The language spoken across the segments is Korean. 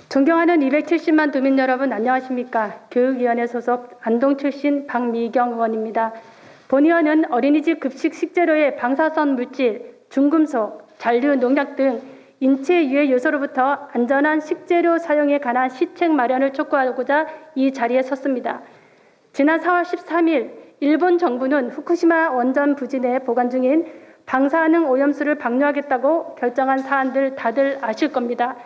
존경하는 270만 도민 여러분, 안녕하십니까? 교육위원회 소속 안동 출신 박미경 의원입니다. 본 의원은 어린이집 급식 식재료의 방사선 물질, 중금속, 잔류 농약 등 인체 유해 요소로부터 안전한 식재료 사용에 관한 시책 마련을 촉구하고자 이 자리에 섰습니다. 지난 4월 13일 일본 정부는 후쿠시마 원전 부지 내에 보관 중인 방사능 오염수를 방류하겠다고 결정한 사안들 다들 아실 겁니다.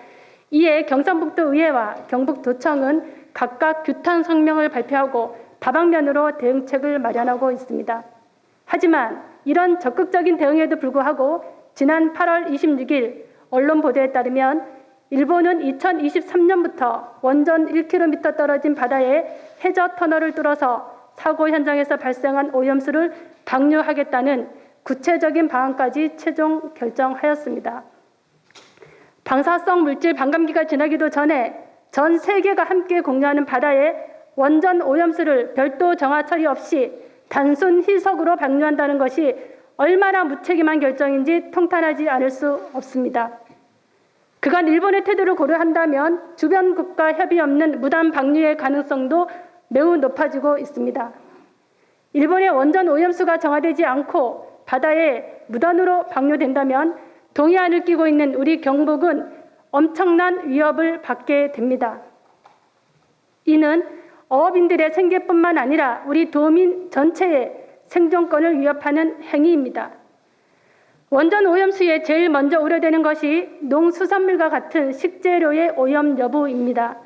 이에 경상북도 의회와 경북도청은 각각 규탄 성명을 발표하고 다방면으로 대응책을 마련하고 있습니다. 하지만 이런 적극적인 대응에도 불구하고 지난 8월 26일 언론 보도에 따르면 일본은 2023년부터 원전 1km 떨어진 바다에 해저 터널을 뚫어서 사고 현장에서 발생한 오염수를 방류하겠다는 구체적인 방안까지 최종 결정하였습니다. 방사성 물질 반감기가 지나기도 전에 전 세계가 함께 공유하는 바다에 원전 오염수를 별도 정화 처리 없이 단순 희석으로 방류한다는 것이 얼마나 무책임한 결정인지 통탄하지 않을 수 없습니다. 그간 일본의 태도를 고려한다면 주변 국가 협의 없는 무단 방류의 가능성도 매우 높아지고 있습니다. 일본의 원전 오염수가 정화되지 않고 바다에 무단으로 방류된다면 동해안을 끼고 있는 우리 경북은 엄청난 위협을 받게 됩니다. 이는 어업인들의 생계뿐만 아니라 우리 도민 전체의 생존권을 위협하는 행위입니다. 원전 오염수에 제일 먼저 우려되는 것이 농수산물과 같은 식재료의 오염 여부입니다.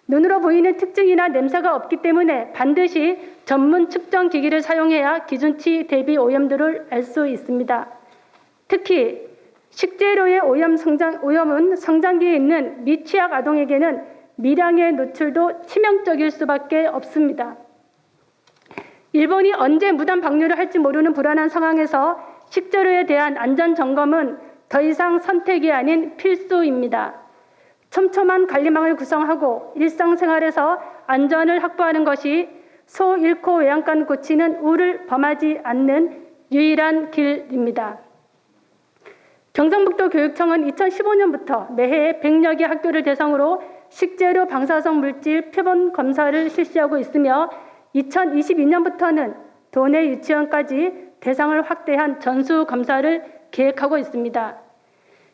눈으로 보이는 특징이나 냄새가 없기 때문에 반드시 전문 측정 기기를 사용해야 기준치 대비 오염도를 알 수 있습니다. 특히 식재료의 오염은 성장기에 있는 미취학 아동에게는 미량의 노출도 치명적일 수밖에 없습니다. 일본이 언제 무단 방류를 할지 모르는 불안한 상황에서 식재료에 대한 안전 점검은 더 이상 선택이 아닌 필수입니다. 촘촘한 관리망을 구성하고 일상생활에서 안전을 확보하는 것이 소 잃고 외양간 고치는 우를 범하지 않는 유일한 길입니다. 경상북도 교육청은 2015년부터 매해 100여 개 학교를 대상으로 식재료 방사성 물질 표본 검사를 실시하고 있으며 2022년부터는 도내 유치원까지 대상을 확대한 전수검사를 계획하고 있습니다.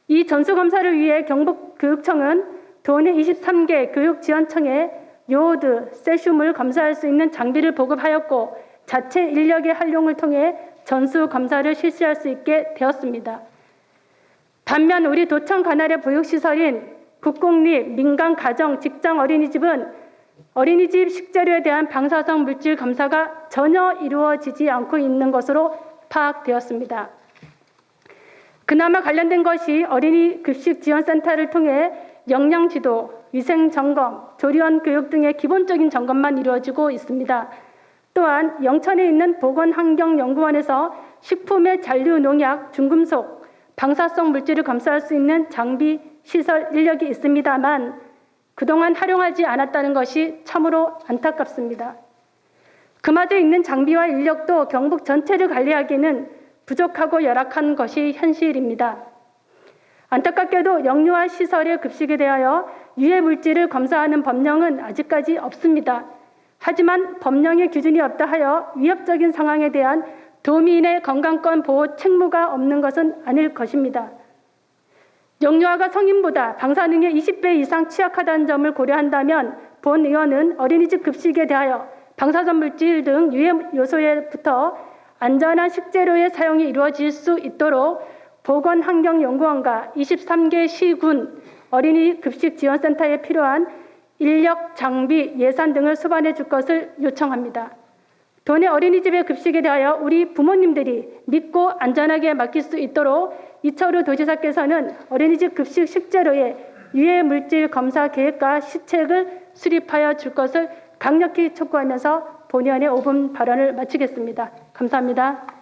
이 전수검사를 위해 경북교육청은 도내 23개 교육지원청에 요오드, 세슘을 검사할 수 있는 장비를 보급하였고 자체 인력의 활용을 통해 전수검사를 실시할 수 있게 되었습니다. 반면 우리 도청 관할의 보육시설인 국공립, 민간 가정, 직장 어린이집은 어린이집 식재료에 대한 방사성 물질 검사가 전혀 이루어지지 않고 있는 것으로 파악되었습니다. 그나마 관련된 것이 어린이 급식 지원센터를 통해 영양지도, 위생점검, 조리원 교육 등의 기본적인 점검만 이루어지고 있습니다. 또한 영천에 있는 보건환경연구원에서 식품의 잔류 농약, 중금속, 방사성 물질을 검사할 수 있는 장비, 시설, 인력이 있습니다만 그동안 활용하지 않았다는 것이 참으로 안타깝습니다. 그마저 있는 장비와 인력도 경북 전체를 관리하기는 부족하고 열악한 것이 현실입니다. 안타깝게도 영유아 시설의 급식에 대하여 유해 물질을 검사하는 법령은 아직까지 없습니다. 하지만 법령의 기준이 없다 하여 위협적인 상황에 대한 도민의 건강권 보호 책무가 없는 것은 아닐 것입니다. 영유아가 성인보다 방사능에 20배 이상 취약하다는 점을 고려한다면 본 의원은 어린이집 급식에 대하여 방사선 물질 등 유해 요소에부터 안전한 식재료의 사용이 이루어질 수 있도록 보건환경연구원과 23개 시군 어린이 급식 지원센터에 필요한 인력, 장비, 예산 등을 수반해 줄 것을 요청합니다. 도내 어린이집의 급식에 대하여 우리 부모님들이 믿고 안전하게 맡길 수 있도록 이철우 도지사께서는 어린이집 급식 식재료의 유해 물질 검사 계획과 시책을 수립하여 줄 것을 강력히 촉구하면서 본의원의 5분 발언을 마치겠습니다. 감사합니다.